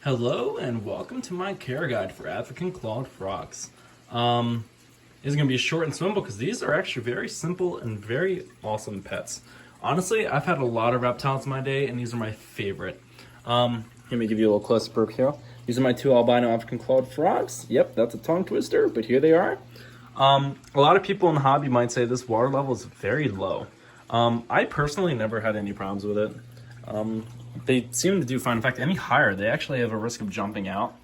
Hello and welcome to my care guide for African clawed frogs. This is going to be a short and simple because these are actually very simple and very awesome pets. Honestly, I've had a lot of reptiles in my day and these are my favorite. Let me give you a little close-up here. These are my two albino African clawed frogs. Yep, that's a tongue twister, but here they are. A lot of people in the hobby might say this water level is very low. I personally never had any problems with it. They seem to do fine. In fact, any higher, they actually have a risk of jumping out.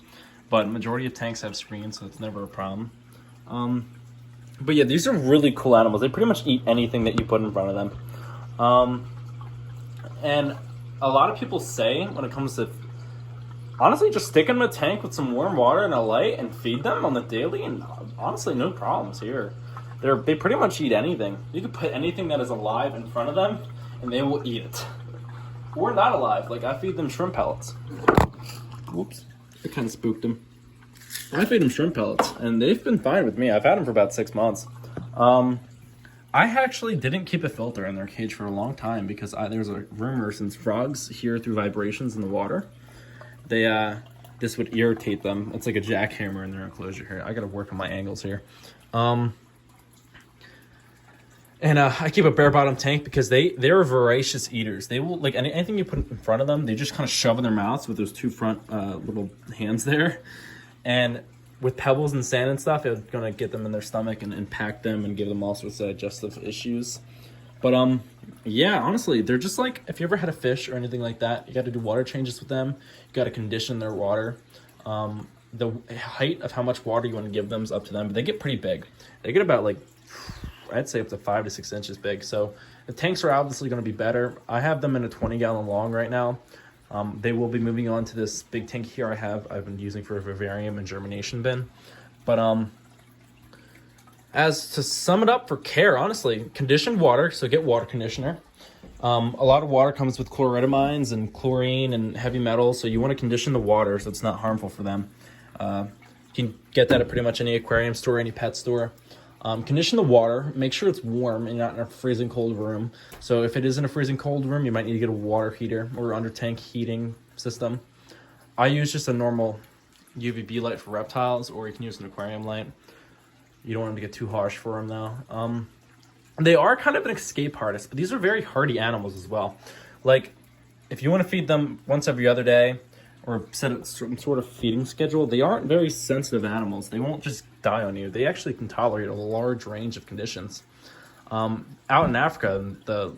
But majority of tanks have screens, so it's never a problem. But yeah, these are really cool animals. They pretty much eat anything that you put in front of them. And a lot of people say when it comes to, honestly, just stick them in a tank with some warm water and a light and feed them on the daily, and honestly, no problems here. They pretty much eat anything. You can put anything that is alive in front of them, and they will eat it. Or not alive. Like, I feed them shrimp pellets. Whoops. I kind of spooked them. I feed them shrimp pellets, and they've been fine with me. I've had them for about 6 months. I actually didn't keep a filter in their cage for a long time because there's a rumor since frogs hear through vibrations in the water, this would irritate them. It's like a jackhammer in their enclosure here. I gotta work on my angles here. And I keep a bare bottom tank because they're voracious eaters. They will, like, anything you put in front of them, they just kind of shove in their mouths with those two front little hands there. And with pebbles and sand and stuff, it's going to get them in their stomach and impact them and give them all sorts of digestive issues. But yeah, honestly, they're just like, if you ever had a fish or anything like that, you got to do water changes with them. You got to condition their water. The height of how much water you want to give them is up to them, but they get pretty big. They get about, like, I'd say up to 5 to 6 inches big. So the tanks are obviously going to be better. I have them in a 20-gallon long right now. They will be moving on to this big tank here I've been using for a vivarium and germination bin. But as to sum it up for care, honestly, conditioned water, so get water conditioner. A lot of water comes with chloridamines and chlorine and heavy metals, so you want to condition the water so it's not harmful for them. You can get that at pretty much any aquarium store, any pet store. Condition the water, make sure it's warm and not in a freezing cold room. So if it is in a freezing cold room, you might need to get a water heater or under tank heating system. I use just a normal UVB light for reptiles, or you can use an aquarium light. You don't want them to get too harsh for them though. They are kind of an escape artist, but these are very hardy animals as well. Like, if you want to feed them once every other day, or set some sort of feeding schedule, they aren't very sensitive animals. They won't just die on you. They actually can tolerate a large range of conditions. Out in Africa, the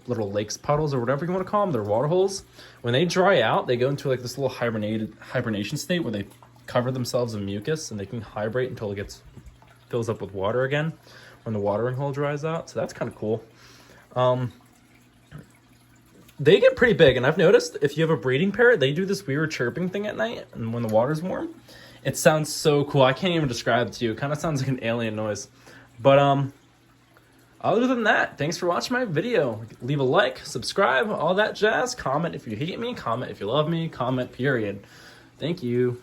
little lakes puddles or whatever you want to call them, they're water holes. When they dry out, they go into like this little hibernation state where they cover themselves in mucus and they can hibernate until it fills up with water again when the watering hole dries out. So that's kind of cool. They get pretty big, and I've noticed if you have a breeding pair, they do this weird chirping thing at night, and when the water's warm, it sounds so cool. I can't even describe it to you. It kind of sounds like an alien noise. But other than that, thanks for watching my video. Leave a like, subscribe, all that jazz. Comment if you hate me, comment if you love me, comment period. Thank you.